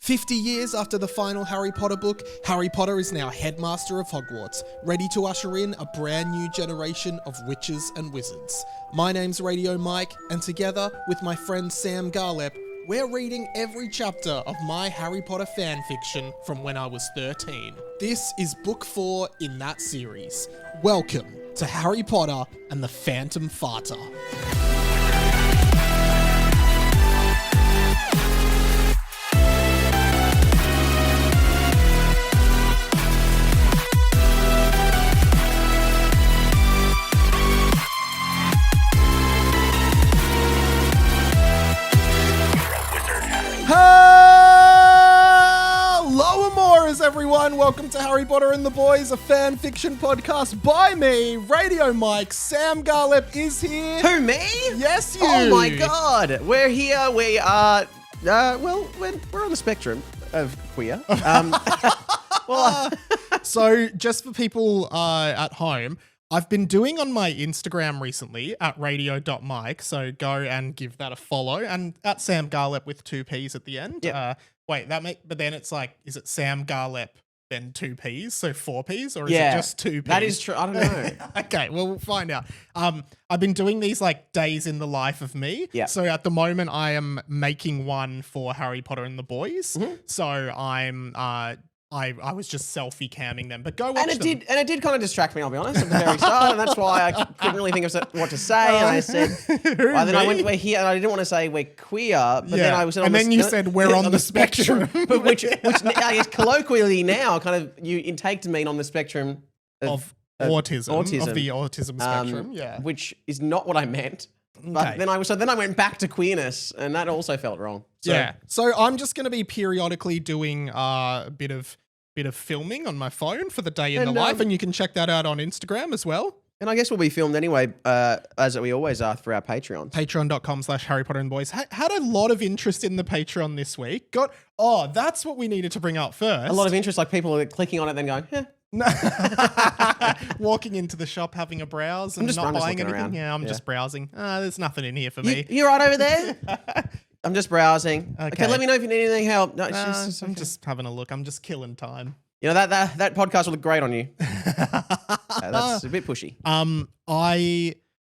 50 years after the final Harry Potter book, Harry Potter is now headmaster of Hogwarts, ready to usher in a brand new generation of witches and wizards. My name's Radio Mike, and together with my friend Sam Garlep, we're reading every chapter of my Harry Potter fanfiction from when I was 13. This is book 4 in that series. Welcome to Harry Potter and the Phantom Farter. Hello, Amoras, everyone. Welcome to Harry Potter and the Boys, a fan fiction podcast by me, Radio Mike. Sam Garlep is here. Who, me? Yes, you. Oh my God, we're here. We are. Well, we're on the spectrum of queer. So, just for people at home, I've been doing on my Instagram recently at radio.mike, so go and give that a follow, and at Sam Garlep with 2 P's at the end. Yep. But then it's like, is it Sam Garlep then 2 P's, so 4 P's, or is it just 2 P's? That is true. I don't know. Okay, well, we'll find out. I've been doing these like days in the life of me. Yeah. So at the moment, I am making one for Harry Potter and the Boys. Mm-hmm. So I'm I was just selfie camming them, but go watch them. And it did kind of distract me, I'll be honest, at the very start, and that's why I couldn't really think of what to say. And I said, then I went, we're here, and I didn't want to say we're queer, but then I was on you said we're on the spectrum, but which I guess colloquially now kind of you intake to mean on the spectrum of autism, of the autism spectrum, which is not what I meant. But then I went back to queerness, and that also felt wrong. So I'm just going to be periodically doing a bit of filming on my phone for the day in the life, and you can check that out on Instagram as well. And I guess we'll be filmed anyway, as we always are for our Patreon. Patreon.com/Harry Potter and Boys. Had a lot of interest in the Patreon this week. That's what we needed to bring up first. A lot of interest, like people are clicking on it then going, walking into the shop, having a browse and not buying anything. Around. Yeah, I'm just browsing. There's nothing in here for me. You right over there? I'm just browsing. Okay, let me know if you need anything help. No, I'm just having a look. I'm just killing time. You know, that podcast will look great on you. That's a bit pushy.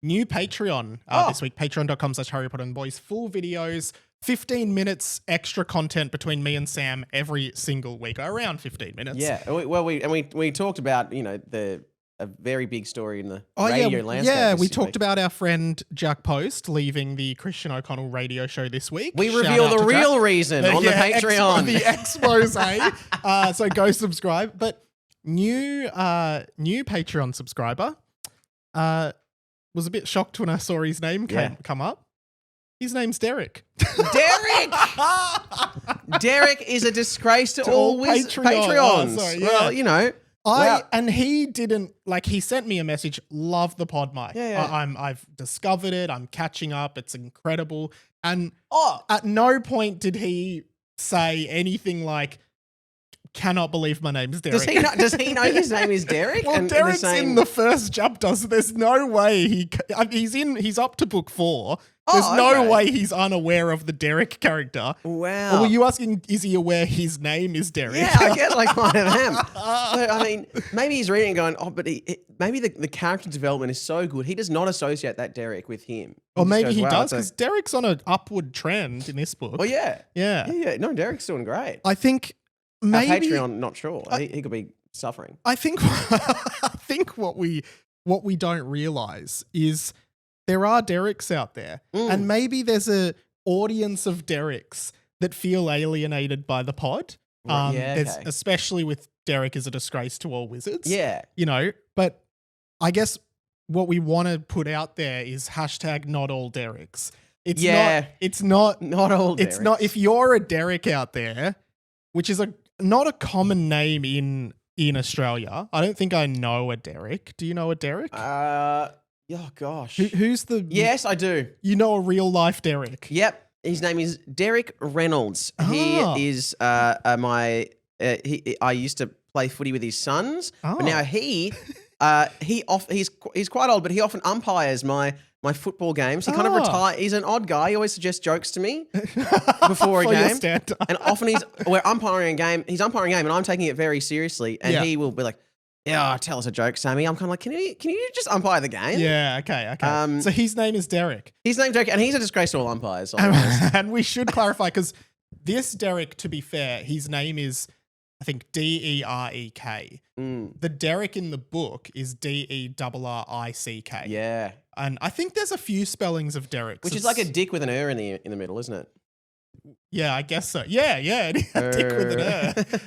New Patreon this week, patreon.com/Harry Potter and Boys. Full videos, 15 minutes extra content between me and Sam every single week, around 15 minutes. Yeah, we talked about, a very big story in the radio landscape. Yeah, we talked about our friend Jack Post leaving the Christian O'Connell radio show this week. We reveal the real reason on the Patreon. The expose. So go subscribe. But new Patreon subscriber was a bit shocked when I saw his name come up. His name's Derrick. Derrick is a disgrace to all Patreons. And he didn't, he sent me a message, love the pod, Mike. I've discovered it. I'm catching up. It's incredible. And at no point did he say anything like, cannot believe my name's Derrick. Does he know his name is Derrick? Well, Derrick's in the first chapter, so there's no way he's up to book 4. There's no way he's unaware of the Derrick character. Wow. Or were you asking, is he aware his name is Derrick? Yeah, I guess I kind of am. I mean, maybe he's reading and going, but maybe the character development is so good, he does not associate that Derrick with him. Or maybe he does, because Derrick's on an upward trend in this book. Oh, yeah. Yeah. No, Derrick's doing great. I think maybe... Patreon, not sure. He could be suffering. I think what we don't realise is... there are Derricks out there, and maybe there's a audience of Derricks that feel alienated by the pod. Especially with Derrick as a disgrace to all wizards. Yeah. But I guess what we want to put out there is #not all Derricks. It's not all Derricks. It's not, if you're a Derrick out there, which is not a common name in Australia. I don't think I know a Derrick. Do you know a Derrick? Oh, gosh. Who's the... Yes, I do. You know a real-life Derrick? Yep. His name is Derrick Reynolds. He is I used to play footy with his sons, but now he He's quite old, but he often umpires my football games. He kind of retire. He's an odd guy. He always suggests jokes to me before a game. And often we're umpiring a game. He's umpiring a game, and I'm taking it very seriously. And he will be like, "Yeah, tell us a joke, Sammy." I'm kind of like, "Can you just umpire the game?" Yeah. Okay. So his name is Derrick. His name's Derrick, and he's a disgrace to all umpires. And we should clarify because this Derrick, to be fair, his name is, I think, Derek. The Derrick in the book is Derrick. Yeah. And I think there's a few spellings of Derrick. Which is like a dick with an in the middle, isn't it? Yeah, I guess so. Yeah, it is a dick with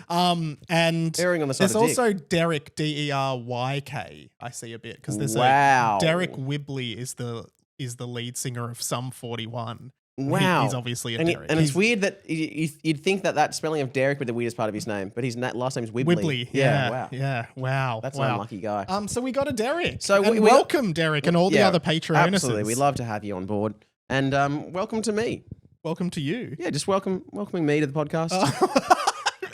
an And erring on the side there's of also Derrick, Derryk, I see a bit. Because there's Derrick Whibley is the lead singer of Sum 41. Wow. He's obviously a Derrick. And it's weird that you'd think that spelling of Derrick would be the weirdest part of his name, but his last name is Whibley. Whibley, Wow. Yeah, wow. That's an unlucky guy. So we got a Derrick. So welcome, Derrick, and all the other Patreonists. Absolutely. We'd love to have you on board. And welcome to me. Welcome to you. Yeah, just welcoming me to the podcast.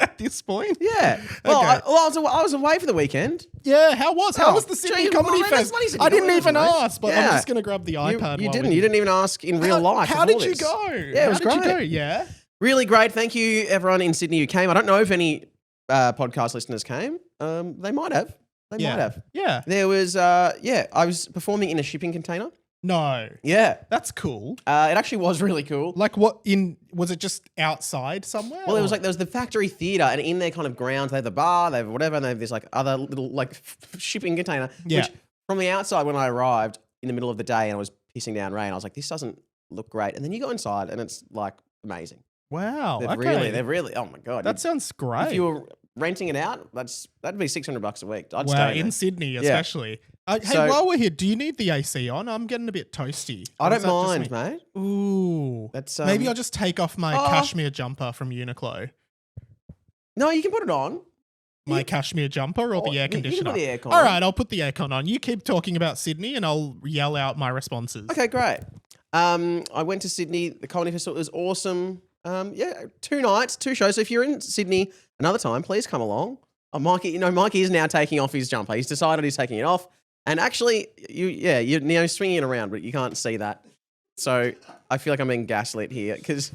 At this point? Yeah. Well, Okay. I was away for the weekend. Yeah, how was the Sydney Comedy Fest? I didn't even ask, but I'm just going to grab the iPad. You didn't even ask in real life. How did you go? Yeah, it was great. How did you go? Yeah. Really great. Thank you, everyone in Sydney who came. I don't know if any podcast listeners came. They might have. Yeah. There was, I was performing in a shipping container. No. Yeah. That's cool. It actually was really cool. Like was it just outside somewhere? Well, there was the factory theatre, and in their kind of grounds, they have the bar, they have whatever, and they have this like other little like shipping container. Yeah. Which from the outside, when I arrived in the middle of the day and I was pissing down rain, I was like, this doesn't look great. And then you go inside and it's like amazing. Wow. They've really, oh my God. That sounds great. If you were renting it out, that'd be $600 a week. I'd wow, stay in Sydney especially. Hey, while we're here, do you need the AC on? I'm getting a bit toasty. I don't mind, mate. Ooh. That's maybe I'll just take off my cashmere jumper from Uniqlo. No, you can put it on. My cashmere jumper or the air conditioner? You can put the aircon All right, I'll put the aircon on. You keep talking about Sydney and I'll yell out my responses. Okay, great. I went to Sydney. The Comedy Festival was awesome. 2 nights, 2 shows. So if you're in Sydney another time, please come along. Oh, Mikey is now taking off his jumper. He's decided he's taking it off. And actually, you're swinging it around, but you can't see that. So I feel like I'm being gaslit here because...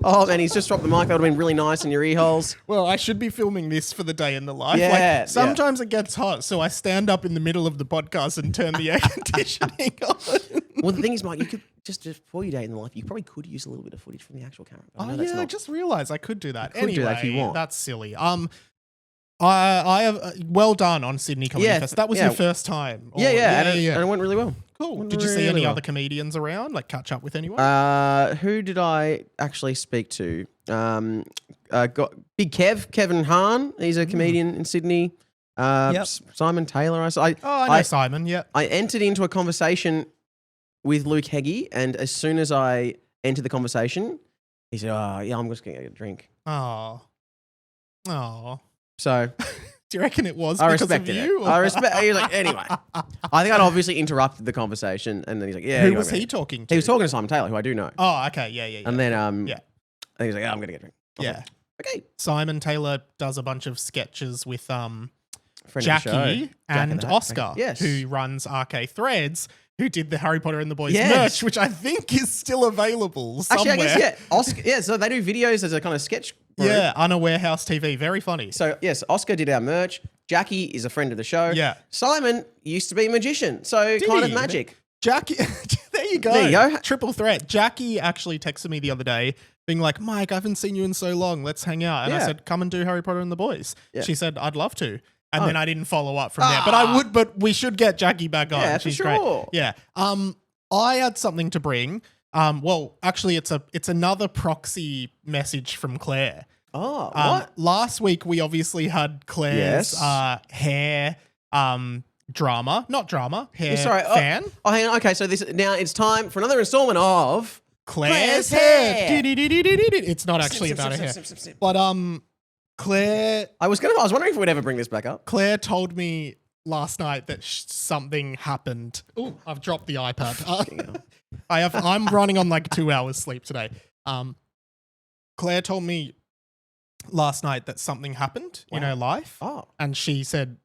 oh, man, he's just dropped the mic. That would have been really nice in your ear holes. Well, I should be filming this for the day in the life. Yeah, sometimes it gets hot, so I stand up in the middle of the podcast and turn the air conditioning on. Well, the thing is, Mike, you could just before your day in the life, you probably could use a little bit of footage from the actual camera. I just realized I could do that. Anyway, do that if you want. That's silly. I have well done on Sydney Comedy Fest. That was your first time. And it went really well. Cool. Did you see any other comedians around? Like catch up with anyone? Who did I actually speak to? Got Big Kevin Hahn. He's a comedian in Sydney. Simon Taylor. I know Simon. Yeah. I entered into a conversation with Luke Heggie, and as soon as I entered the conversation, he said, "Oh, yeah, I'm just gonna get a drink." Oh. So, do you reckon it was? I because respected of you, it. I respect. He was like, anyway. I think I'd obviously interrupted the conversation, and then he's like, "Yeah." Who was he talking to? He was talking to Simon Taylor, who I do know. Oh, okay, yeah. And then, and he's like, "Yeah, I'm gonna get a drink." Yeah. Okay. Simon Taylor does a bunch of sketches with Friend Jackie and Oscar, yes, who runs RK Threads, who did the Harry Potter and the Boys merch, which I think is still available somewhere. Actually, I guess, Oscar, so they do videos as a kind of sketch group. Yeah, Unaware House TV. Very funny. So, yes, Oscar did our merch. Jackie is a friend of the show. Yeah. Simon used to be a magician, so kind of magic. Jackie, there you go. Triple threat. Jackie actually texted me the other day being like, Mike, I haven't seen you in so long. Let's hang out. And I said, come and do Harry Potter and the Boys. Yeah. She said, I'd love to. And then I didn't follow up from there. But we should get Jackie back on. Yeah, She's for sure. Great. Yeah. I had something to bring. Well, actually, it's another proxy message from Claire. Oh, what? Last week, we obviously had Claire's hair drama. Not drama, hair fan. Oh, hang on. Okay, so now it's time for another installment of... Claire's hair. It's not actually about her hair. But Claire... I was wondering if we'd ever bring this back up. Claire told me last night that something happened. Oh, I've dropped the iPad. I'm running on like 2 hours sleep today. Claire told me last night that something happened in her life. Oh. And she said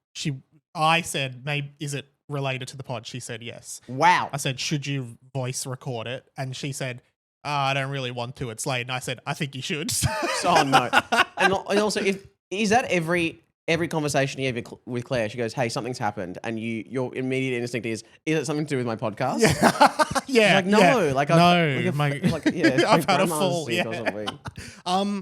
I said, maybe, is it related to the pod? She said yes. Wow. I said, should you voice record it? And she said, I don't really want to. It's late. And I said, I think you should. Oh, no. And also, is that every conversation you have with Claire? She goes, hey, something's happened. And your immediate instinct is it something to do with my podcast? Yeah. She's like, no. Yeah. Like, I've had a fall. Yeah.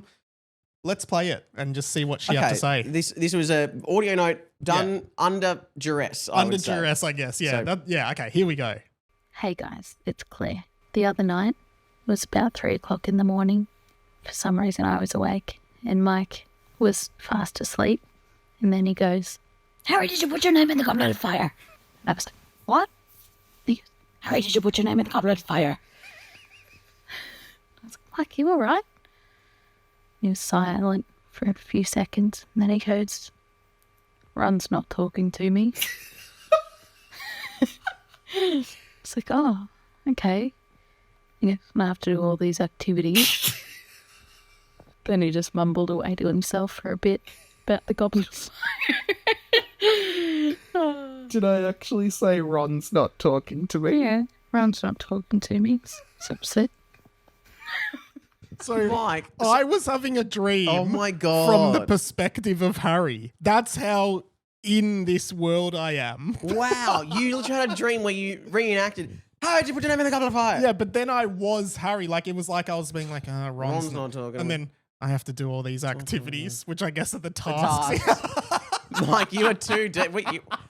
Let's play it and just see what she had to say. This was a audio note done under duress. Under duress, I guess. Yeah. So, Okay. Here we go. Hey guys, it's Claire. The other night was about 3 o'clock in the morning. For some reason I was awake and Mike was fast asleep. And then he goes, Harry, did you put your name in the goblet of fire? And I was like, what? He goes, Harry, did you put your name in the goblet of fire? I was like, Mike, you all right? He was silent for a few seconds, and then he goes, Ron's not talking to me. It's like, oh, okay. You know, I have to do all these activities. Then he just mumbled away to himself for a bit about the goblet of fire. Did I actually say Ron's not talking to me? Yeah, Ron's not talking to me. So upset. So, Mike, I was having a dream. Oh my God. From the perspective of Harry. That's how in this world I am. Wow. You literally had a dream where you reenacted, how did you put your name in the goblet of fire? Yeah, but then I was Harry. Like, it was like I was being like, Ron's not talking. And then I have to do all these activities, which I guess are the tasks. Mike, you are too deep.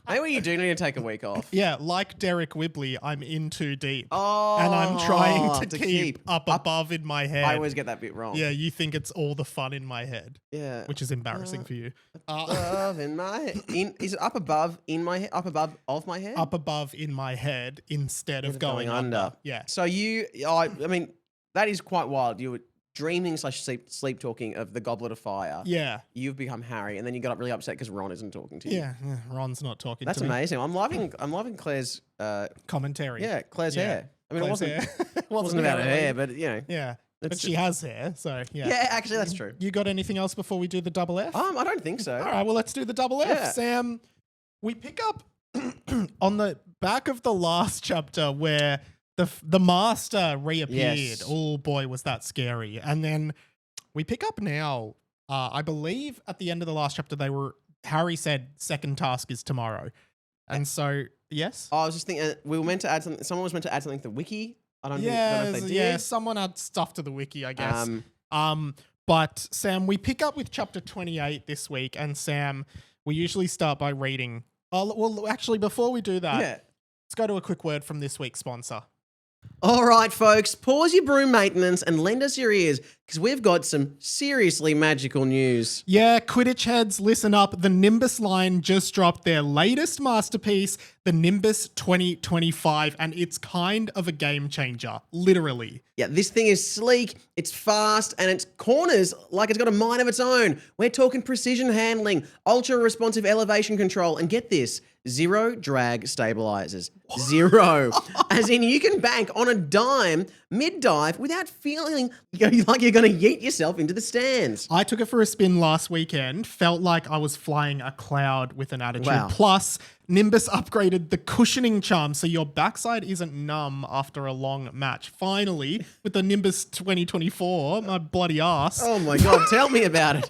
Maybe you do need to take a week off. Yeah, like Derrick Whibley, I'm in too deep. Oh, and I'm trying to keep up above in my head. I always get that bit wrong. Yeah, you think it's all the fun in my head. Yeah. Which is embarrassing for you. Above in my head. Is it up above in my head? Up above of my head? Up above in my head instead of going under. Yeah. So I mean, that is quite wild. You were dreaming / sleep talking of the goblet of fire. Yeah. You've become Harry, and then you got up really upset because Ron isn't talking to you. Yeah, Ron's not talking That's to me. That's amazing. I'm loving Claire's commentary. Yeah, Claire's hair. I mean, Claire's it wasn't about her hair, but you know. Yeah. But she has hair, so yeah. Yeah, actually, that's true. You got anything else before we do the double F? I don't think so. All right, well, let's do the double F. Yeah. Sam, we pick up on the back of the last chapter where the master reappeared. Yes. Oh boy, was that scary. And then we pick up now, I believe at the end of the last chapter, Harry said second task is tomorrow. And so, yes? I was just thinking, we were meant to add something. Someone was meant to add something to the wiki. I don't know if they did. Yeah, someone had stuff to the wiki, I guess. But Sam, we pick up with chapter 28 this week. And Sam, we usually start by reading. Oh, well, actually, before we do that, let's go to a quick word from this week's sponsor. All right, folks, pause your broom maintenance and lend us your ears because we've got some seriously magical news. Yeah, Quidditch heads, listen up. The Nimbus line just dropped their latest masterpiece, the Nimbus 2025, and it's kind of a game changer, literally. Yeah, this thing is sleek, it's fast, and its corners like it's got a mind of its own. We're talking precision handling, ultra-responsive elevation control, and get this, 0 drag stabilizers. 0. As in, you can bank on a dime mid-dive without feeling like you're going to yeet yourself into the stands. I took it for a spin last weekend, felt like I was flying a cloud with an attitude. Wow. Plus, Nimbus upgraded the cushioning charm so your backside isn't numb after a long match. Finally, with the Nimbus 2024, my bloody ass. Oh my God, tell me about it.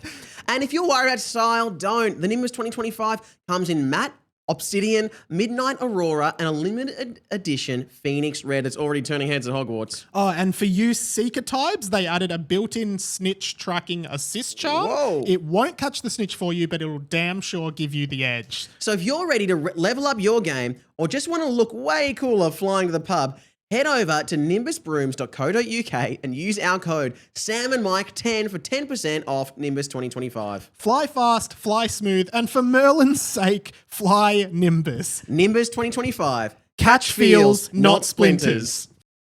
And if you're worried about style, don't. The Nimbus 2025 comes in matte, Obsidian, Midnight Aurora, and a limited edition Phoenix Red that's already turning heads at Hogwarts. Oh, and for you Seeker types, they added a built-in snitch tracking assist charm. Whoa. It won't catch the snitch for you, but it'll damn sure give you the edge. So if you're ready to level up your game or just want to look way cooler flying to the pub, head over to nimbusbrooms.co.uk and use our code SamandMike10 for 10% off Nimbus 2025. Fly fast, fly smooth, and for Merlin's sake, fly Nimbus. Nimbus 2025. Catch feels, not splinters.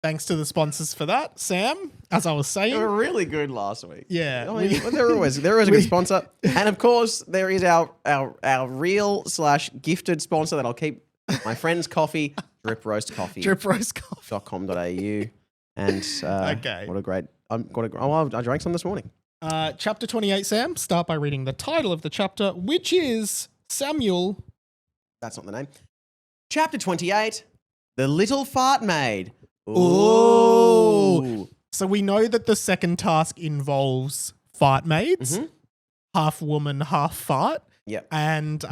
Thanks to the sponsors for that, Sam, as I was saying. They were really good last week. Yeah. I mean, they're always a good sponsor. And of course, there is our real / gifted sponsor that I'll keep my friend's coffee, Drip Roast Coffee. DripRoastCoffee.com.au. And Okay. What a great. I drank some this morning. Chapter 28, Sam. Start by reading the title of the chapter, which is Samuel That's not the name. Chapter 28, The Little Fart-Maid. Ooh. So we know that the second task involves fart-maids, half woman, half fart. Yep. And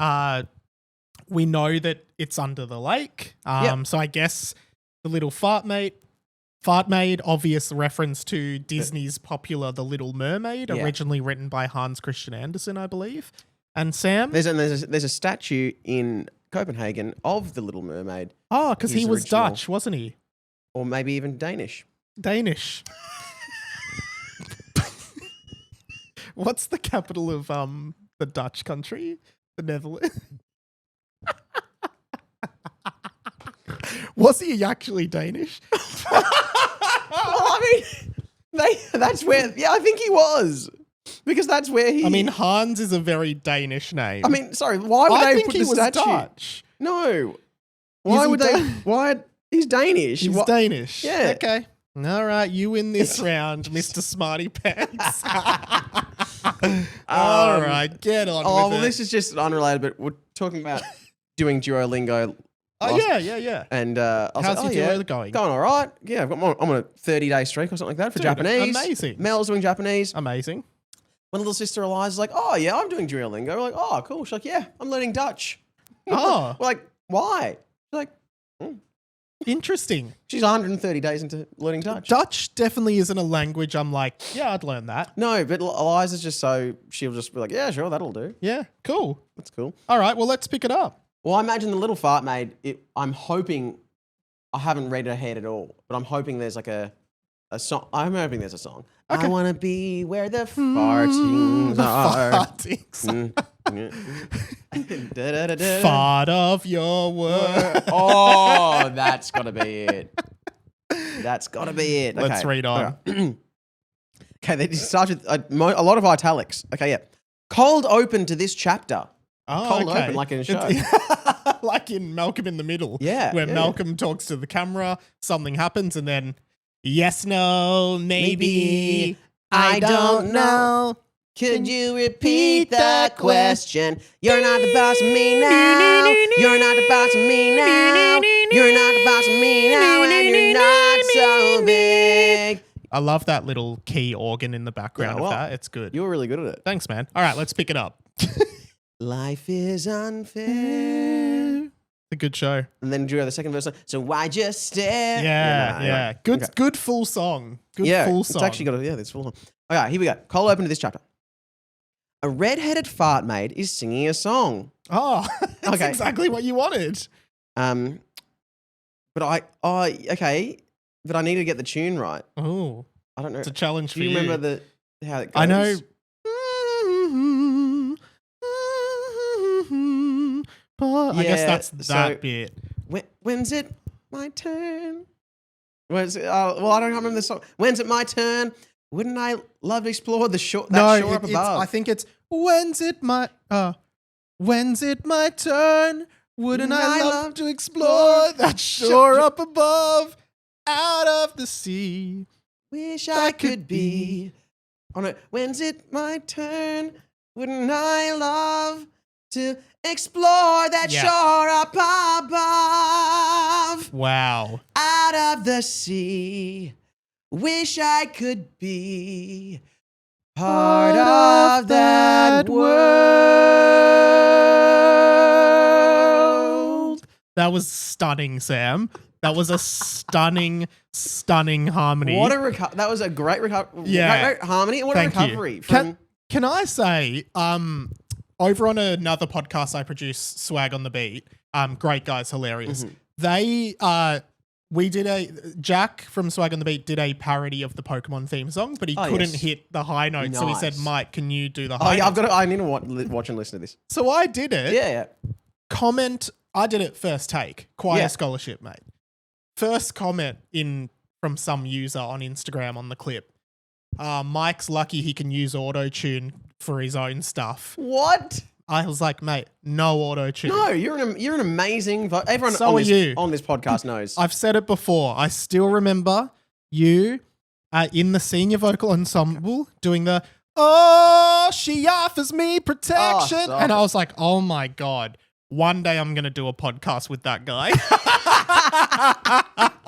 we know that it's under the lake. So I guess the little fart-maid, obvious reference to Disney's popular The Little Mermaid, originally written by Hans Christian Andersen, I believe. And Sam? There's a statue in Copenhagen of the Little Mermaid. Oh, because he was original. Dutch, wasn't he? Or maybe even Danish. Danish. What's the capital of the Dutch country? The Netherlands. Was he actually Danish? Well, I mean, that's where. Yeah, I think he was, because that's where he. I mean, Hans is a very Danish name. I mean, sorry. Why would I they think put he the was statue? Dutch. No. Why he would they? Dan- Why? He's Danish. He's Danish. Yeah. Okay. All right, you win this round, Mr. Smarty Pants. All right, get on Oh, with well, it. this is just unrelated, but we're talking about doing Duolingo. Oh, yeah. And I was How's like, your oh, Duo yeah, going? Going all right. Yeah, I'm on a 30-day streak or something like that for Dude, Japanese. amazing. Mel's doing Japanese. Amazing. My little sister Eliza's like, oh, yeah, I'm doing Duolingo. We're like, oh, cool. She's like, yeah, I'm learning Dutch. Oh. We're like, why? She's like, Interesting. she's 130 days into learning Dutch. Dutch definitely isn't a language I'm like, yeah, I'd learn that. No, but Eliza's just she'll just be like, yeah, sure, that'll do. Yeah, cool. That's cool. All right, well, let's pick it up. Well, I imagine the Little Fart-Maid, I'm hoping, I haven't read ahead at all, but I'm hoping there's like a song. I'm hoping there's a song. Okay. I want to be where the fartings are. Fartings. Da-da-da-da. Fart of your word. Oh, that's got to be it. That's got to be it. Let's read on. Okay, they start with a lot of italics. Okay, yeah. Cold open to this chapter. Oh, Cold okay. open, like in a show. Like in Malcolm in the Middle. Yeah, Where yeah. Malcolm talks to the camera, something happens, and then, yes, no, maybe, I don't know. Could you repeat the question? You're not the boss of me now. You're not the boss of me now. You're not the boss of me now, and you're not so big. I love that little key organ in the background Yeah, well, of that. It's good. You were really good at it. Thanks, man. All right, let's pick it up. Life is unfair. A good show. And then do the second verse. So why just stare? Yeah. Anyway. Good, Okay. good full song. Good Yeah, full it's song. actually got this full song. Okay, here we go. Cold open to this chapter. A red-headed fart-maid is singing a song. Oh, that's Okay. exactly what you wanted. But I need to get the tune right. Oh, I don't know. it's a challenge Do for you you. remember how it goes? I know. But I guess Yeah, that's that so- bit. When's it my turn? When's it, well, I don't remember the song. When's it my turn? Wouldn't I love to explore the shore? That shore up above. I think it's when's it my turn? Wouldn't I love to explore that shore up above, out of the sea? Wish I could be. Oh no, when's it my turn? Wouldn't I love to explore that Yeah. shore up above, Wow. out of the sea? Wish I could be part of that world. That was stunning, Sam. That was a stunning harmony. What a that was a great recovery. Yeah. Great harmony. And what Thank a recovery you. from. Can I say, over on another podcast I produce, Swag on the Beat, great guys, hilarious. Mm-hmm. Jack from Swag on the Beat did a parody of the Pokemon theme song, but he couldn't yes. hit the high note. So he said, Nice. Mike, can you do the Oh high yeah, note? I need to watch and listen to this. So I did it. Yeah. Comment, I did it first take. Choir Yeah. scholarship, mate. First comment from some user on Instagram on the clip. Mike's lucky he can use auto-tune for his own stuff. What? I was like, mate, no auto-tune. No, you're an amazing. Everyone So on are this, you. on this podcast knows. I've said it before. I still remember you in the senior vocal ensemble doing the, oh, she offers me protection. stop And it. I was like, oh my God, one day I'm going to do a podcast with that guy.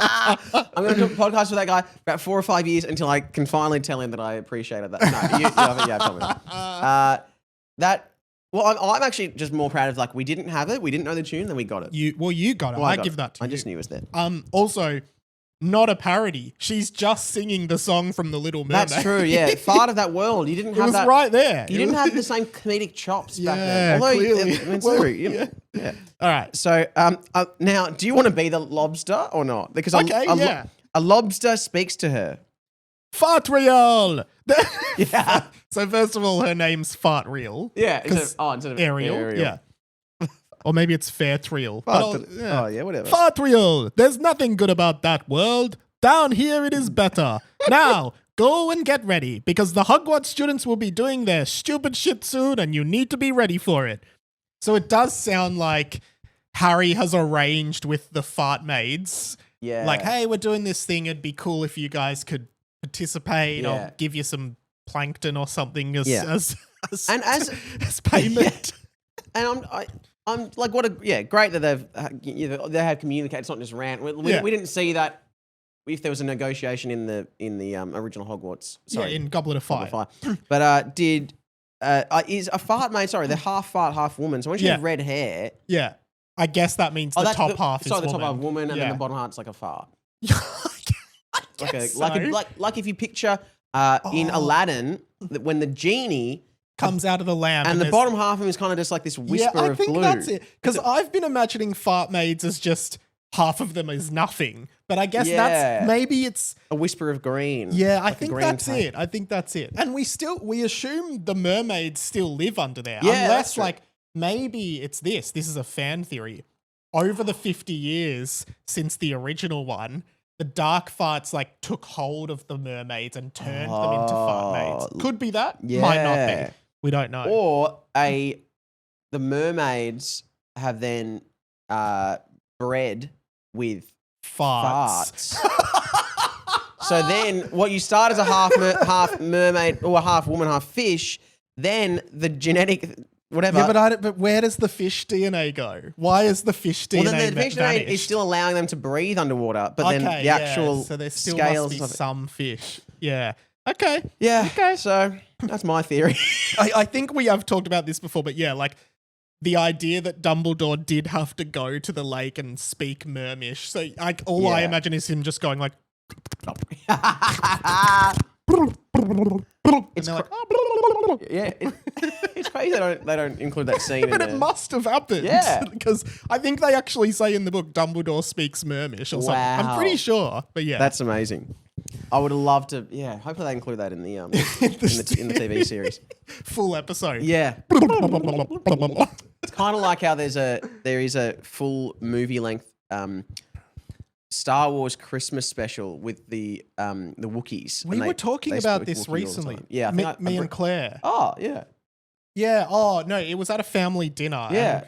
I'm going to do a podcast with that guy about 4 or 5 years until I can finally tell him that I appreciated that. No, yeah, tell me that. I'm actually just more proud of, like, we didn't have it. We didn't know the tune, then we got it. You got it. Well, I give that to you. I just knew it was there. Also, not a parody. She's just singing the song from The Little Mermaid. That's true, yeah. Part of that world. You didn't have It was that. right there. You didn't have the same comedic chops back Yeah, then. Although, clearly. it's Well, true. yeah. All right. So, now, do you want to be the lobster or not? Because Okay, a lobster speaks to her. Fart-Real. Yeah. So first of all, her name's Fart-Real. Yeah. Instead of Ariel. Yeah. Or maybe it's Fair-Trial. Oh, yeah, whatever. Fart-Real. There's nothing good about that world. Down here it is better. Now, go and get ready, because the Hogwarts students will be doing their stupid shit soon, and you need to be ready for it. So it does sound like Harry has arranged with the Fart-Maids. Yeah. Like, hey, we're doing this thing. It'd be cool if you guys could participate. Yeah. I'll give you some plankton or something as payment. And I'm like, great that they have communicated. It's not just rant. We didn't see that if there was a negotiation in the original Hogwarts. Sorry, in Goblet of Fire. But is a Fart-Maid? Sorry, they're half fart, half woman. So when she has red hair, Yeah. I guess that means the top half is sorry, the woman. top half woman, and Yeah. then the bottom half's like a fart. I guess so. Like if you picture in Aladdin when the genie comes out of the lamp. and the there's- bottom half of him is kind of just like this whisper I of think blue. that's it. Because I've been imagining Fart-Maids as just half of them is nothing. But I guess maybe it's... A whisper of green. Yeah, I like a think green that's tape. it. I think that's it. And we assume the mermaids still live under there. Yeah, that's Unless, true. like, maybe it's this. This is a fan theory. Over the 50 years since the original one, the dark farts, like, took hold of the mermaids and turned them into fart-maids. Could be that. Yeah. Might not be. We don't know. Or the mermaids have then bred with Farts. So then what you start as a half mermaid or a half woman, half fish, then the genetic whatever. Yeah, but where does the fish DNA go? Why is the fish DNA Well, then the fish DNA vanished? is still allowing them to breathe underwater, but then the actual so there still scales must be of it. some fish. Yeah. Okay. Yeah. Okay. So that's my theory. I think we have talked about this before, but yeah, like the idea that Dumbledore did have to go to the lake and speak Mermish. So I imagine is him just going like, It's and they're it's crazy they don't include that scene. but in it must have happened. Yeah. Because I think they actually say in the book Dumbledore speaks Mermish or something. I'm Wow. pretty sure. But yeah. That's amazing. I would have loved to. Yeah, hopefully they include that in the in the TV series. full episode. Yeah, it's kind of like how there is a full movie length Star Wars Christmas special with the Wookiees. We and were talking they about speak this Wookiee all the recently. time. Yeah, I think me and Claire. Oh yeah, Yeah. Oh no, it was at a family dinner. yeah. And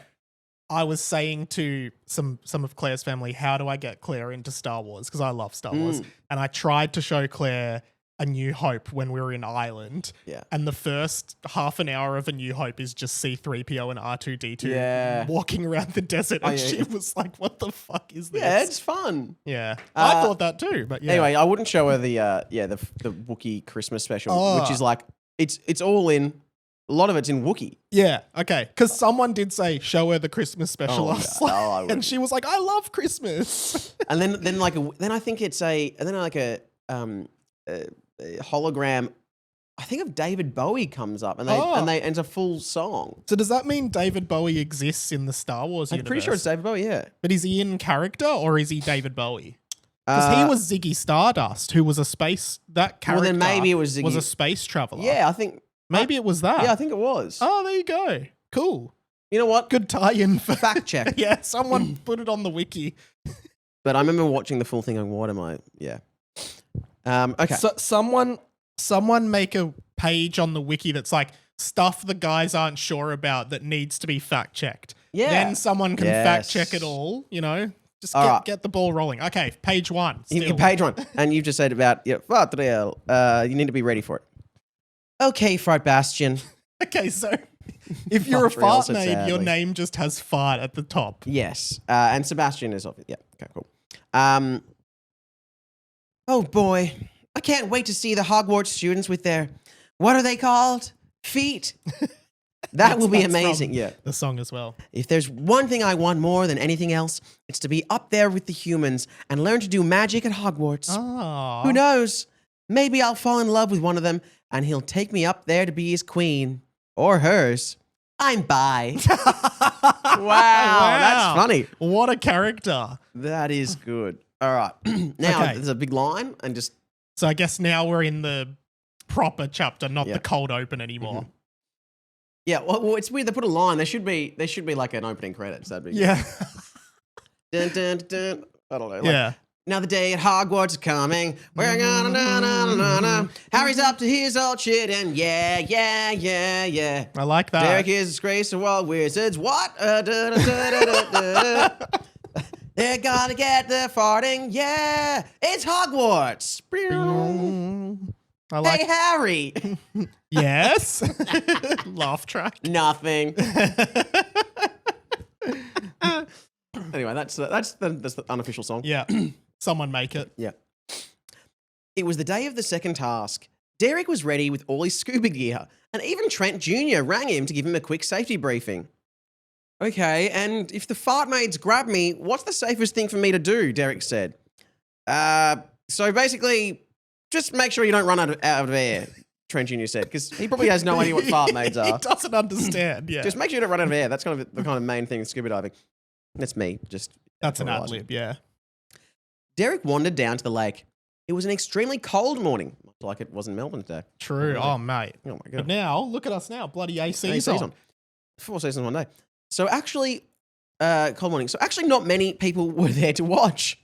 I was saying to some of Claire's family, how do I get Claire into Star Wars? Because I love Star Wars. And I tried to show Claire A New Hope when we were in Ireland. Yeah. And the first half an hour of A New Hope is just C-3PO and R2-D2 Yeah. walking around the desert. And yeah, she yeah. was like, what the fuck is this? Yeah, it's fun. Yeah. I thought that too, but yeah. Anyway, I wouldn't show her the Wookiee Christmas special, which is like it's all in. A lot of it's in Wookiee. Yeah, okay. Because someone did say, show her the Christmas special. Oh, I was no, like- I and wouldn't. she was like, I love Christmas. And then I think it's a hologram. I think of David Bowie comes up and it's a full song. So does that mean David Bowie exists in the Star Wars I'm universe? pretty sure it's David Bowie. Yeah, But is he in character or is he David Bowie? Because he was Ziggy Stardust, who was a space... That character then maybe it was Ziggy. was a space traveler. yeah. I think Maybe it was that. yeah, I think it was. Oh, there you go. Cool. You know what? Good tie-in for... Fact check. Yeah, someone put it on the wiki. But I remember watching the full thing and what am I? Yeah. Okay. So, someone make a page on the wiki that's like stuff the guys aren't sure about that needs to be fact checked. Yeah. Then someone can Yes. fact check it all, you know? Just All right. get the ball rolling. Okay, page one. Still. Page one. And you've just said about Fart-Real. You need to be ready for it. Okay, Fright Bastion. Okay, so If you're a Montreal, so Fart-Maid, your sadly. name just has fart at the top. Yes. And Sebastian is obvious. Yeah. Okay, cool. Oh boy. I can't wait to see the Hogwarts students with their, what are they called? Feet. That will be That's amazing. from Yeah. the song as well. If there's one thing I want more than anything else, it's to be up there with the humans and learn to do magic at Hogwarts. Oh. Who knows? Maybe I'll fall in love with one of them and he'll take me up there to be his queen. Or hers. I'm bi. Wow, that's funny. What a character. That is good. All right. Now, Okay. there's a big line and just... So I guess now we're in the proper chapter, not Yeah. the cold open anymore. Yeah, well, it's weird. They put a line. There should be like an opening credits. That'd be Yeah. Dun, dun, dun. I don't know. Like, Yeah. now the day at Hogwarts is coming. We're gonna na. Harry's up to his old shit and yeah. I like that. Derrick is a disgrace of all wizards. What? They're gonna get their farting. Yeah, it's Hogwarts. I like Hey, Harry. Yes. Laugh track. Nothing. Anyway, that's the unofficial song. Yeah. Someone make it. Yeah. It was the day of the second task. Derrick was ready with all his scuba gear, and even Trent Jr. rang him to give him a quick safety briefing. Okay, and if the Fart-Maids grab me, what's the safest thing for me to do? Derrick said. So basically, just make sure you don't run out of air, Trent Jr. said, because he probably has no idea what Fart-Maids He are. doesn't understand. Yeah. Just make sure you don't run out of air. That's kind of the kind of main thing in scuba diving. That's me. Just That's an ad realising. lib. Yeah. Derrick wandered down to the lake. It was an extremely cold morning, much like it was in Melbourne today. True. Oh, mate. Oh my But god. now, look at us now. Bloody AC's AC's on. 4 seasons one day. So actually, cold morning. So actually, not many people were there to watch.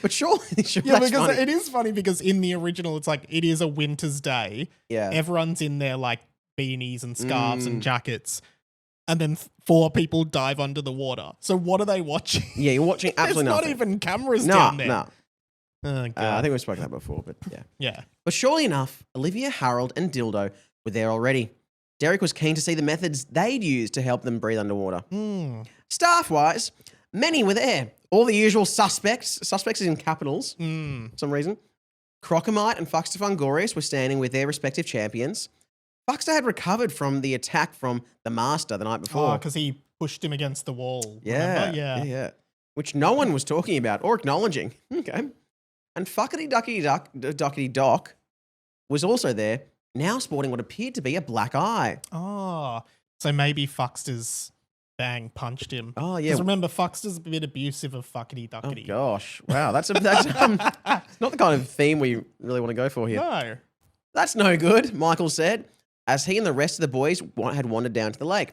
But surely, Yeah, that's because funny. it is funny because in the original, it's like it is a winter's day. Yeah. Everyone's in their like beanies and scarves and Mm. jackets. And then 4 people dive under the water. So what are they watching? Yeah, you're watching There's absolutely not nothing. even cameras No, down there. no. Oh, God. I think we've spoken about before, but yeah. Yeah. But surely enough, Olivia, Harold, and Dildo were there already. Derrick was keen to see the methods they'd use to help them breathe underwater. Hmm. Staff-wise, many were there. All the usual suspects. Suspects is in capitals Hmm. for some reason. Crocomite and Fuxter Fungorius were standing with their respective champions. Fuxter had recovered from the attack from the Master the night Oh, before. because he pushed him against the wall. Yeah, Remember? Yeah. yeah. Which no one was talking about or acknowledging. Okay. And Fuckety Duckety Doc was also there, now sporting what appeared to be a black eye. Oh. So maybe Fuxter's bang punched him. Oh, yeah. Because remember, Fuxter's a bit abusive of fuckety Oh, duckety. gosh. Wow, that's it's not the kind of theme we really want to go for here. No. That's no good, Michael said, as he and the rest of the boys had wandered down to the lake.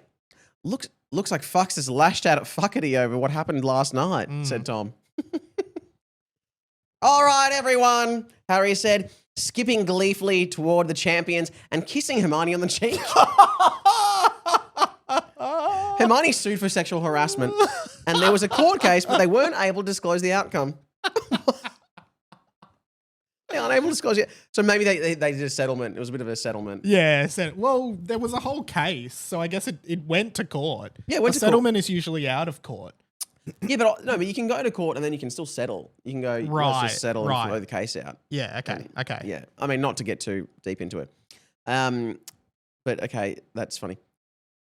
Looks like Fuxter's has lashed out at Fuckety over what happened last night, said Tom. All right, everyone, Harry said, skipping gleefully toward the champions and kissing Hermione on the cheek. Hermione sued for sexual harassment, and there was a court case, but they weren't able to disclose the outcome. They aren't able to disclose it. So maybe they did a settlement. It was a bit of a settlement. Yeah. Well, there was a whole case, so I guess it went to court. Yeah, it went a to court. settlement is usually out of court. Yeah, but you can go to court and then you can still settle. You can go, let's Right, just settle right. and throw the case out. Yeah. Okay. Okay. Yeah, I mean, not to get too deep into it. But okay, that's funny.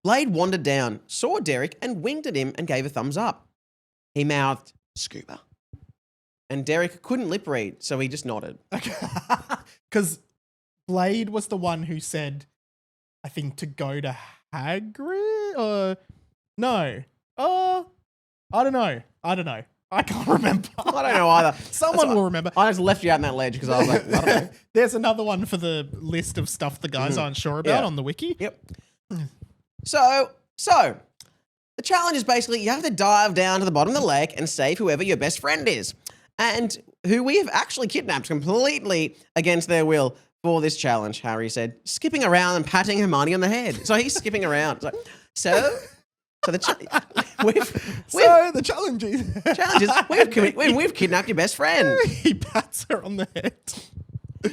Blade wandered down, saw Derrick, and winked at him and gave a thumbs up. He mouthed, "Scuba." And Derrick couldn't lip read, so he just nodded. Because Blade was the one who said, I think, to go to Hagrid? Or no. I don't know. I can't remember. I don't know either. Someone will remember. I just left you out in that ledge because I was like, I don't know. There's another one for the list of stuff the guys aren't sure about Yeah. on the wiki. Yep. So the challenge is basically you have to dive down to the bottom of the lake and save whoever your best friend is, and who we have actually kidnapped completely against their will for this challenge. Harry said, skipping around and patting Hermione on the head. So he's skipping around. It's like, so the The challenge is... we've kidnapped your best friend. He pats her on the head.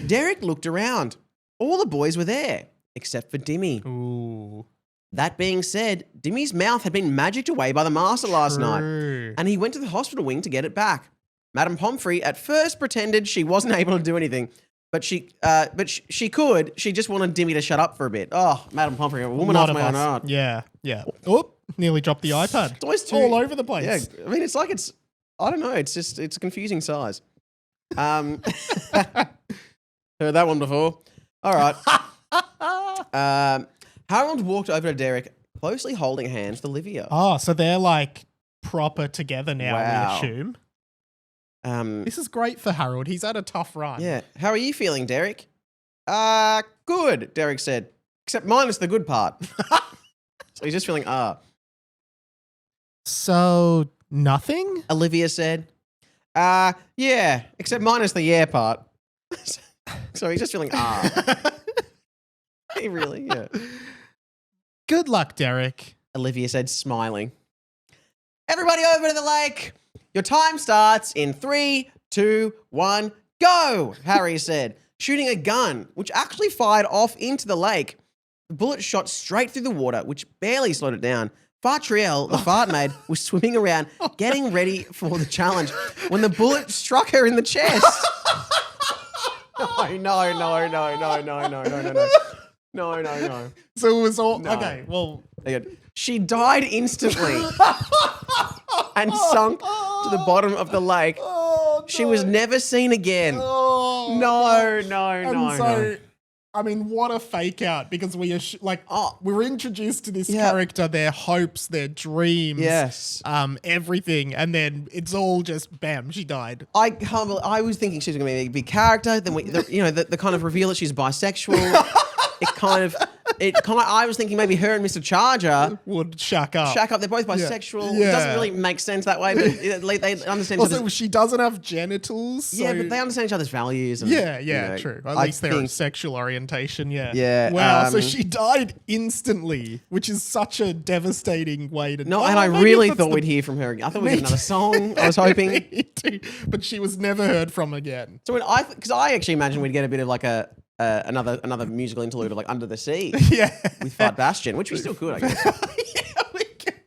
Derrick looked around. All the boys were there except for Dimmy. Ooh. That being said, Dimmy's mouth had been magicked away by the master last night, and he went to the hospital wing to get it back. Madame Pomfrey at first pretended she wasn't able to do anything, but she could. She just wanted Dimmy to shut up for a bit. Oh, Madame Pomfrey, a woman after my own heart. Yeah, yeah. Oh, nearly dropped the iPad. It's always all over the place. Yeah, I mean, it's like I don't know. It's a confusing size. Heard that one before. All right. Harold walked over to Derrick, closely holding hands with Olivia. Oh, so they're like proper together now, Wow. we assume. This is great for Harold. He's had a tough run. Yeah. How are you feeling, Derrick? Good, Derrick said. Except minus the good part. So he's just feeling So nothing? Olivia said. Yeah, except minus the yeah part. So he's just feeling He really, yeah. Good luck, Derrick. Olivia said, smiling. Everybody over to the lake. Your time starts in 3, 2, 1, go, Harry said, shooting a gun, which actually fired off into the lake. The bullet shot straight through the water, which barely slowed it down. Fartriel, the Fart-Maid, was swimming around, getting ready for the challenge, when the bullet struck her in the chest. No. So it was all... No. Okay, well... She died instantly and sunk to the bottom of the lake. Oh, She was never seen again. Oh, No. I mean, what a fake out, because we we're introduced to this Yeah. character, their hopes, their dreams, Yes. everything, and then it's all just bam, she died. I was thinking she was going to be a big character. Then the kind of reveal that she's bisexual. I was thinking maybe her and Mr. Charger Would shack up. They're both bisexual. Yeah. It doesn't really make sense that way, but they understand each Also, other's... she doesn't have genitals. So Yeah, but they understand each other's values. And, yeah, true. At least their sexual orientation, yeah. Yeah, Wow, so she died instantly, which is such a devastating way to... No, Oh, and I maybe really that's thought the- we'd hear from her. I thought we'd Me get another song. I was hoping. Me too, but she was never heard from again. So because I actually imagined we'd get a bit of like another musical interlude of like Under the Sea Yeah. with Fart Bastion, which we still could, I guess. Yeah, we get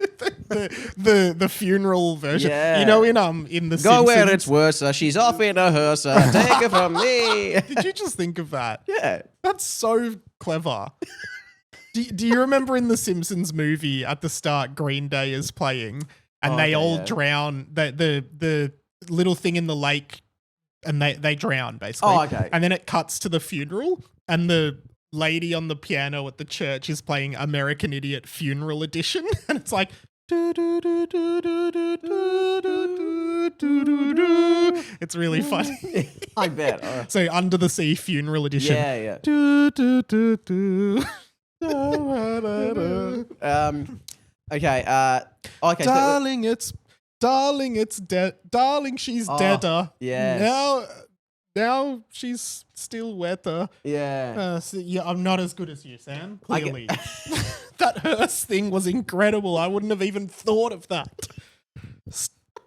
the funeral version. Yeah. You know, in the Go Simpsons. where it's worse. She's off in a hearse. Take it from me. Did you just think of that? Yeah. That's so clever. Do you remember in the Simpsons movie at the start, Green Day is playing, and they all drown the little thing in the lake, and they drown basically. Oh, okay. And then it cuts to the funeral, and the lady on the piano at the church is playing American Idiot Funeral Edition, and it's like. It's really funny. I bet. So Under the Sea Funeral Edition. Yeah. Okay. Okay. Darling, it's dead. Darling, she's deader. yes. Now she's still wetter. Yeah. So, yeah, I'm not as good as you, Sam. Clearly, that hearse thing was incredible. I wouldn't have even thought of that.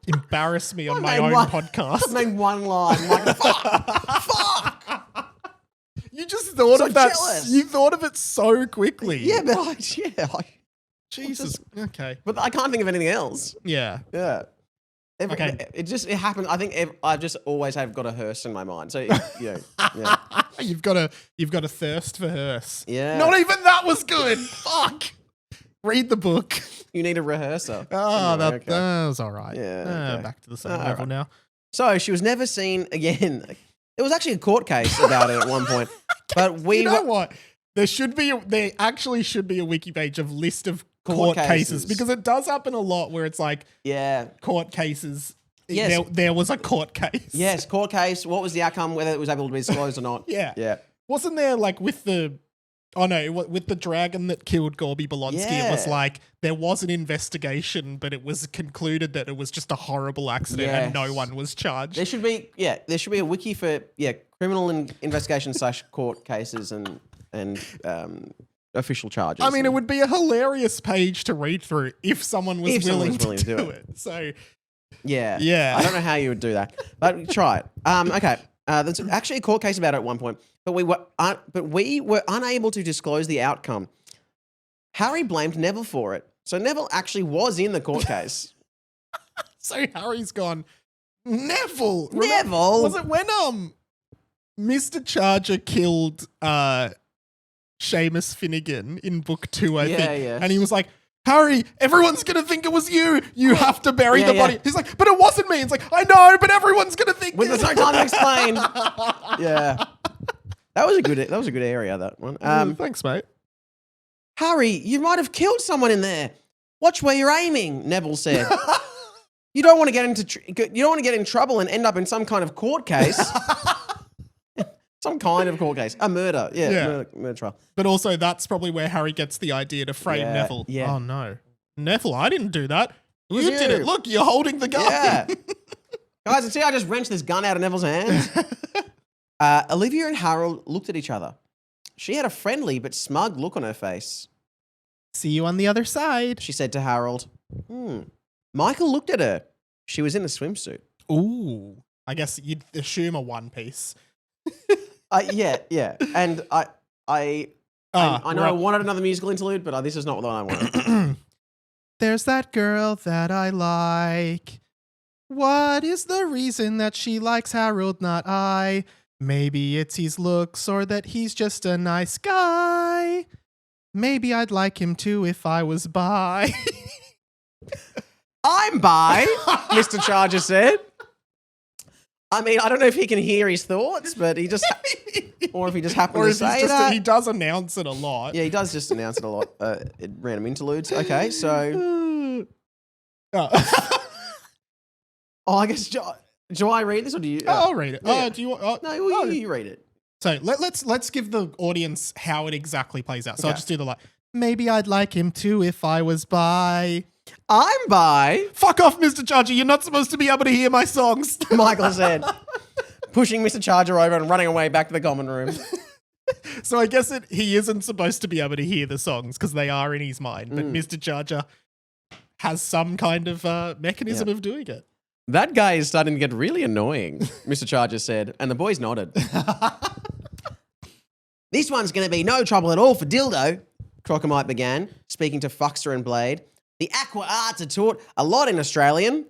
Embarrass me on my own podcast. I made one line. I'm like, fuck. You just thought So of that. jealous. You thought of it so quickly. Yeah, but Jesus. Okay. But I can't think of anything else. Yeah. Yeah. Okay. It happened. I think I've just always have got a hearse in my mind. So yeah. You've got a thirst for hearse. Yeah. Not even that was good. Fuck. Read the book. You need a rehearser. Oh, Anyway, that was all right. Yeah, okay. Back to the same All level right. now. So she was never seen again. There was actually a court case about it at one point. But You know what? There actually should be a wiki page of list of court cases, because it does happen a lot where it's like court cases. Yes. There was a court case. Yes, court case. What was the outcome? Whether it was able to be disclosed or not? Yeah. Wasn't there like with the dragon that killed Gorby Bolonsky? It was like there was an investigation, but it was concluded that it was just a horrible accident and no one was charged. There should be a wiki for criminal investigation / court cases and official charges. I mean, it would be a hilarious page to read through if someone was willing to do it. So yeah. I don't know how you would do that, but try it. Okay. There's actually a court case about it at one point, but we were unable to disclose the outcome. Harry blamed Neville for it. So Neville actually was in the court case. So Harry's gone, Neville! Neville? Was it when Mr. Charger killed Seamus Finnegan in book 2, I think. Yeah. And he was like, Harry, everyone's going to think it was you. You have to bury the body. He's like, but it wasn't me. It's like, I know, but everyone's going to think When there's no time to explain. Yeah. That was a good area, that one. Thanks, mate. Harry, you might have killed someone in there. Watch where you're aiming, Neville said. You don't want to get in trouble and end up in some kind of court case. Some kind of court case. A murder. Yeah. Murder trial. But also, that's probably where Harry gets the idea to frame Neville. Yeah. Oh, no. Neville, I didn't do that. It was You did it. Look, you're holding the gun. Yeah. Guys, see, I just wrenched this gun out of Neville's hands. Olivia and Harold looked at each other. She had a friendly but smug look on her face. See you on the other side. She said to Harold. Michael looked at her. She was in a swimsuit. Ooh. I guess you'd assume a one piece. Yeah. And I know I wanted another musical interlude, but this is not what I wanted. There's that girl that I like. What is the reason that she likes Harold, not I? Maybe it's his looks or that he's just a nice guy. Maybe I'd like him too if I was bi. I'm bi, Mr. Charger said. I mean, I don't know if he can hear his thoughts, but he just, or if he just happened to say that. He does announce it a lot. Yeah, he does just announce it a lot at random interludes. Okay, so. I guess, do I read this or do you? I'll read it. Yeah. Do you want? No, you read it. So let's give the audience how it exactly plays out. So I'll Okay. just do the like. Maybe I'd like him too if I was bi. I'm bi, Fuck off, Mr. Charger. You're not supposed to be able to hear my songs. Michael said, pushing Mr. Charger over and running away back to the common room. So I guess he isn't supposed to be able to hear the songs because they are in his mind. But Mr. Charger has some kind of mechanism of doing it. That guy is starting to get really annoying, Mr. Charger said, and the boys nodded. This one's going to be no trouble at all for Dildo, Crocomite began, speaking to Fuxter and Blade. The aqua arts are taught a lot in Australian.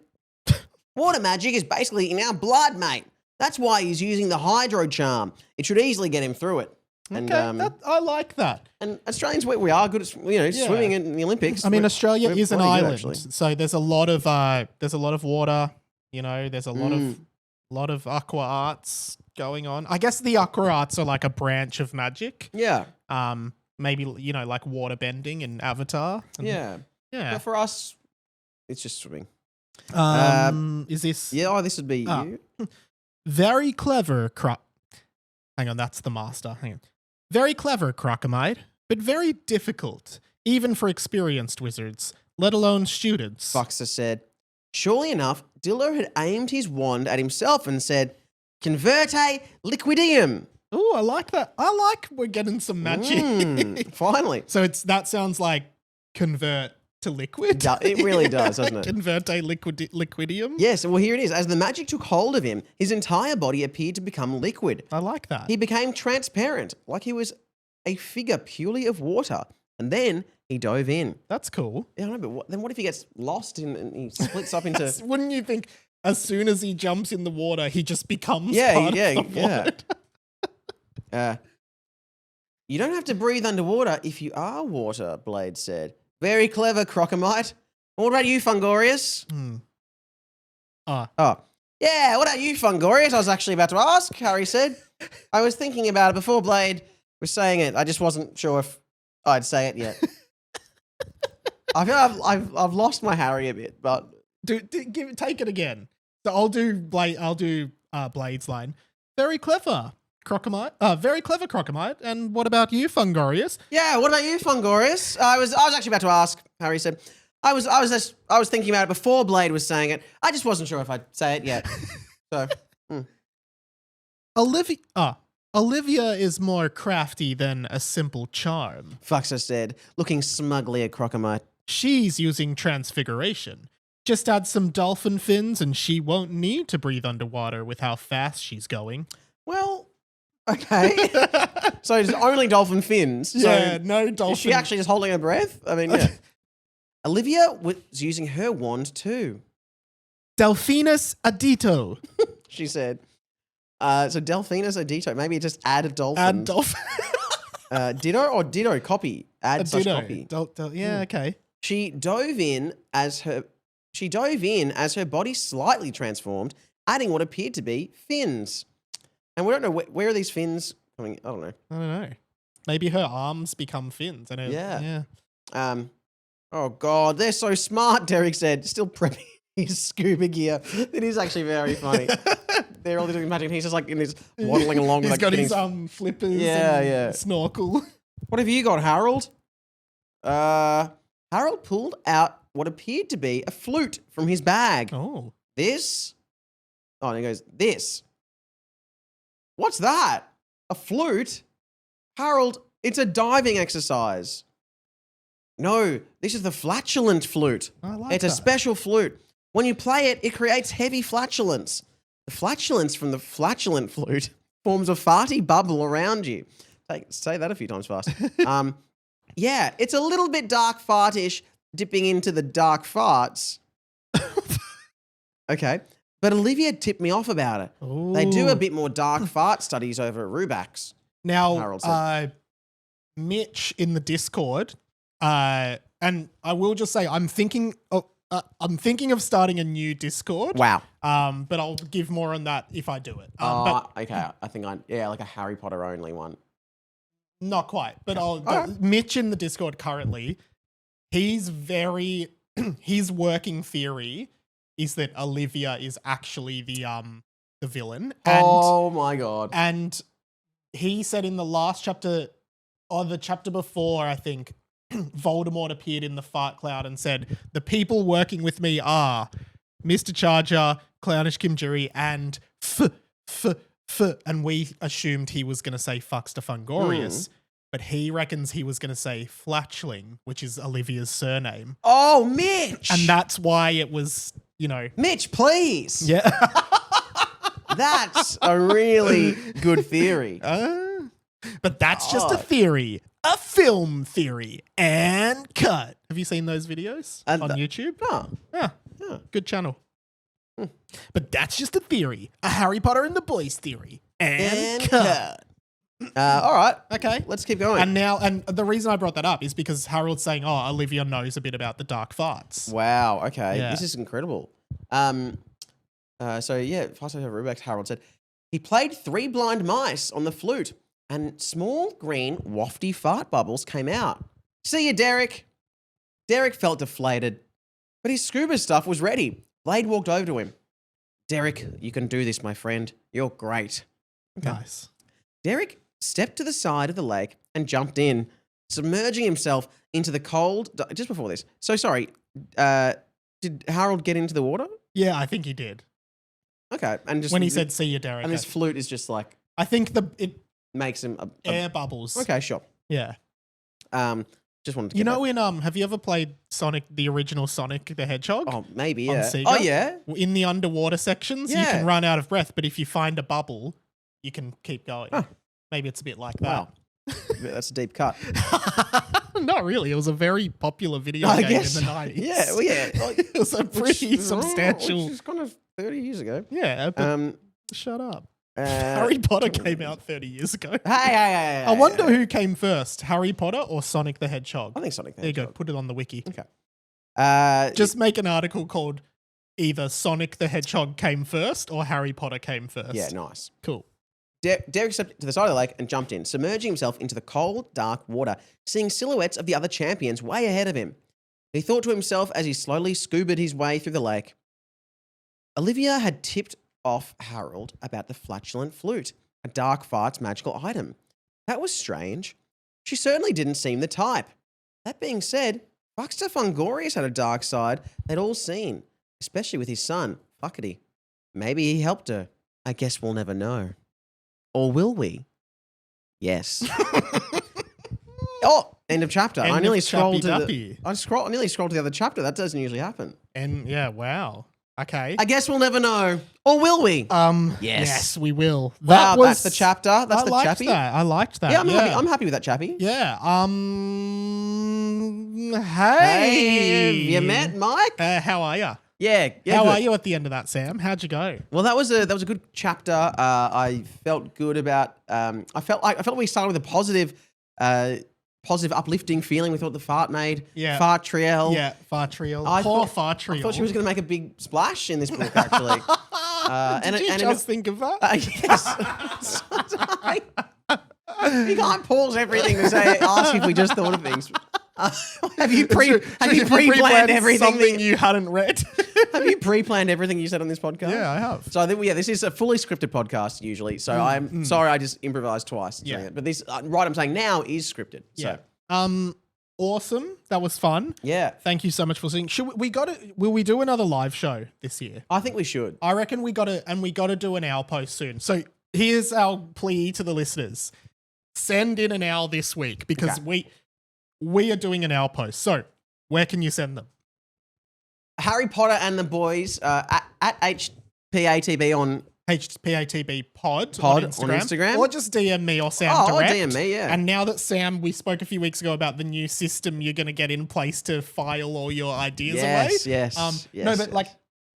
Water magic is basically in our blood, mate. That's why he's using the hydro charm. It should easily get him through it. And, I like that. And Australians, we are good at swimming in the Olympics. I mean, Australia is an bloody good, island, actually. so there's a lot of water. You know, there's a lot of aqua arts going on. I guess the aqua arts are like a branch of magic. Yeah. Maybe like water bending in Avatar. Yeah. Yeah. But for us, it's just swimming. Is this? Yeah. This would be you. Very clever, Hang on, that's the master. Hang on. Very clever, Crocomite, but very difficult, even for experienced wizards, let alone students. Fuxer said. Surely enough, Dildo had aimed his wand at himself and said, Converte liquidium. Ooh, I like that. I like we're getting some magic. Finally. So that sounds like convert to liquid. It really does, doesn't it? Converte liquidium. Yes, well, here it is. As the magic took hold of him, his entire body appeared to become liquid. I like that. He became transparent, like he was a figure purely of water. And then he dove in. That's cool. Yeah, I know, but then what if he gets lost and he splits up into... Wouldn't you think as soon as he jumps in the water, he just becomes part of the water? You don't have to breathe underwater if you are water, Blade said. Very clever, Crocomite. What about you, Fungorius? Yeah, what about you, Fungorius? I was actually about to ask, Harry said. I was thinking about it before Blade was saying it. I just wasn't sure if I'd say it yet. I feel I've lost my Harry a bit, but... Take it again. So I'll do Blade's line. Very clever, Crocomite. Very clever, Crocomite. And what about you, Fungorius? Yeah, what about you, Fungorius? I was actually about to ask, Harry said. I was thinking about it before Blade was saying it. I just wasn't sure if I'd say it yet. So, Olivia is more crafty than a simple charm. Fuxer said, looking smugly at Crocomite. She's using transfiguration. Just add some dolphin fins and she won't need to breathe underwater with how fast she's going. Well, Okay. So it's only dolphin fins. So Yeah, no dolphin. is she actually just holding her breath? I mean, yeah. Olivia was using her wand too, Delphinus adito. she said. So Delphinus adito. Maybe just add dolphin. Add dolphin. Ditto or ditto copy. Add such Ditto. copy. Yeah, okay. She dove in as her body slightly transformed, adding what appeared to be fins. And we don't know where are these fins coming. I don't know. I don't know. Maybe her arms become fins. And Yeah. Oh God, they're so smart. Derrick said, still prepping his scuba gear. It is actually very funny. They're all doing magic. And he's just like in his waddling along. He's like got getting his flippers. Yeah, and yeah. Snorkel. What have you got, Harold? Harold pulled out what appeared to be a flute from his bag. Oh. This? Oh, and he goes, this. What's that? A flute? Harold, it's a diving exercise. No, this is the flatulent flute. I like It's that. a special flute. When you play it, it creates heavy flatulence. The flatulence from the flatulent flute forms a farty bubble around you. Say that a few times fast. Yeah, it's a little bit dark fartish, dipping into the dark farts. Okay. But Olivia tipped me off about it. They do a bit more dark fart studies over at Rubax. Now, Harold said. Mitch in the Discord, and I will just say I'm thinking of starting a new Discord. Wow. But I'll give more on that if I do it. Okay. I think like a Harry Potter only one. Not quite, but Mitch in the Discord currently, his working theory is that Olivia is actually the villain. And, Oh my God. And he said in the last chapter, or the chapter before, I think, Voldemort appeared in the fart cloud and said, the people working with me are Mr. Charger, Clownish Kim Jury, and and we assumed he was going to say Fuckster Fungorius, but he reckons he was going to say Flatchling, which is Olivia's surname. Oh, Mitch. And that's why it was, Mitch, please. Yeah. That's a really good theory. But that's just a theory. A film theory. And cut. Have you seen those videos on YouTube? No. Yeah. Good channel. But that's just a theory. A Harry Potter and the Boys theory. And cut. All right. Okay. Let's keep going. And the reason I brought that up is because Harold's saying, Olivia knows a bit about the dark farts. Wow. Okay. Yeah. This is incredible. Fast over Rubex, Harold said, he played 3 blind mice on the flute and small green wafty fart bubbles came out. See you, Derrick. Derrick felt deflated, but his scuba stuff was ready. Blade walked over to him. Derrick, you can do this, my friend. You're great. Okay. Nice. Derrick stepped to the side of the lake and jumped in, submerging himself into the cold. Just before this. So sorry. Did Harold get into the water? Yeah, I think he did. Okay. And just When he said, see you, Derrick. and his flute is just like I think it makes him air bubbles. Okay, sure. Yeah. Just wanted to You get know, that. have you ever played Sonic, the original Sonic the Hedgehog? Oh, maybe, on yeah. Sega? Oh, yeah? In the underwater sections, you Yeah. can run out of breath, but if you find a bubble, you can keep going. Huh. Maybe it's a bit like Wow. that. That's a deep cut. Not really. It was a very popular video I game guess. in the 90s. Yeah, well, yeah. It was a pretty substantial. Which is kind of 30 years ago. Yeah, but shut up. Harry Harry Potter came out 30 years ago. Hey. I wonder who came first, Harry Potter or Sonic the Hedgehog? I think Sonic the There you go. Hedgehog. Put it on the wiki. Okay. Just make an article called either Sonic the Hedgehog came first or Harry Potter came first. Yeah, nice. Cool. Derrick stepped to the side of the lake and jumped in, submerging himself into the cold, dark water, seeing silhouettes of the other champions way ahead of him. He thought to himself as he slowly scubaed his way through the lake. Olivia had tipped off Harold about the flatulent flute, a dark fart's magical item. That was strange. She certainly didn't seem the type. That being said, Buxter Fungorius had a dark side they'd all seen, especially with his son, Fuckety. Maybe he helped her. I guess we'll never know. Or will we? Yes. Oh, end of chapter. End I nearly of scrolled to Chappy I nearly scrolled to the other chapter. That doesn't usually happen. And yeah, wow. Okay. I guess we'll never know. Or will we? Yes, we will. Wow, that's the chapter. That's I the liked chappy. that. I liked that. Yeah, I'm happy with that chappy. Yeah. Hey, Hey. you met Mike? How are you? Yeah. How good. are you at the end of that, Sam? How'd you go? Well, that was a good chapter. I felt good about. I felt we started with a positive, uplifting feeling. We thought the Fart-Maid, Yeah. Fart-Triel. Yeah, Fart-Triel. I Poor thought- Fart-Triel. I thought she was going to make a big splash in this book, actually. Did you just think of that? Yes. You can't pause everything to say, ask if we just thought of things. Have you pre-planned everything? Something you hadn't read? Have you pre-planned everything you said on this podcast? Yeah, I have. So I think, this is a fully scripted podcast usually. So I'm sorry, I just improvised twice. Yeah. Saying it. But this, what I'm saying now is scripted. So. Yeah. Awesome. That was fun. Yeah. Thank you so much for listening. Will we do another live show this year? I think we should. I reckon we got to do an owl post soon. So here's our plea to the listeners. Send in an owl this week because we are doing an owl post. So where can you send them? Harry Potter and the Boys at HPATB on HPATB pod on on Instagram. Or just DM me or Sam Oh, direct. DM me, yeah. And now that Sam, we spoke a few weeks ago about the new system you're going to get in place to file all your ideas away. Yes. No, but like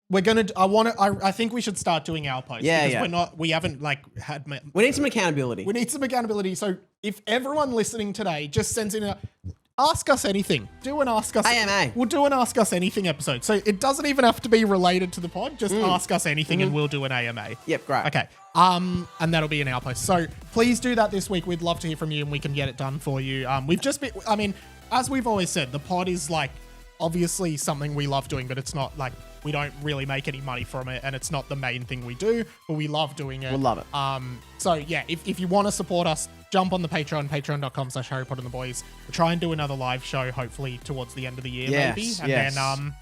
we're going to, I think we should start doing our posts. Yeah, because we haven't had. We need some accountability. We need some accountability. So if everyone listening today just sends in ask us anything. Do an ask us. AMA. We'll do an ask us anything episode. So it doesn't even have to be related to the pod. Just ask us anything and we'll do an AMA. Yep, great. Okay. And that'll be in our post. So please do that this week. We'd love to hear from you and we can get it done for you. We've just been, I mean, as we've always said, the pod is like obviously something we love doing, but it's not like we don't really make any money from it and it's not the main thing we do, but we love doing it. We love it. So yeah, if you want to support us, jump on the Patreon, patreon.com/Harry Potter and the Boys. We'll try and do another live show, hopefully towards the end of the year, maybe. And then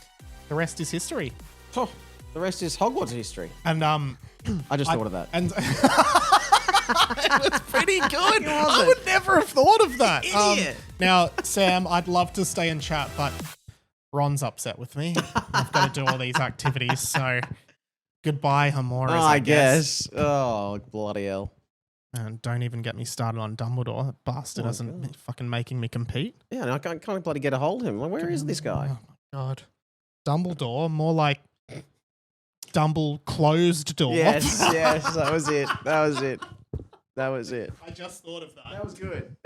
the rest is history. Oh, the rest is Hogwarts history. And I just thought of that. And it was pretty good. I would never have thought of that. Idiot. Now, Sam, I'd love to stay and chat, but Ron's upset with me. I've got to do all these activities, so goodbye, Hamora. I guess. Oh, bloody hell. And don't even get me started on Dumbledore. That bastard isn't fucking making me compete. Yeah, and I can't bloody get a hold of him. Like, where is this guy? Oh my god. Dumbledore, more like closed door. Yes, that was it. That was it. I just thought of that. That was good.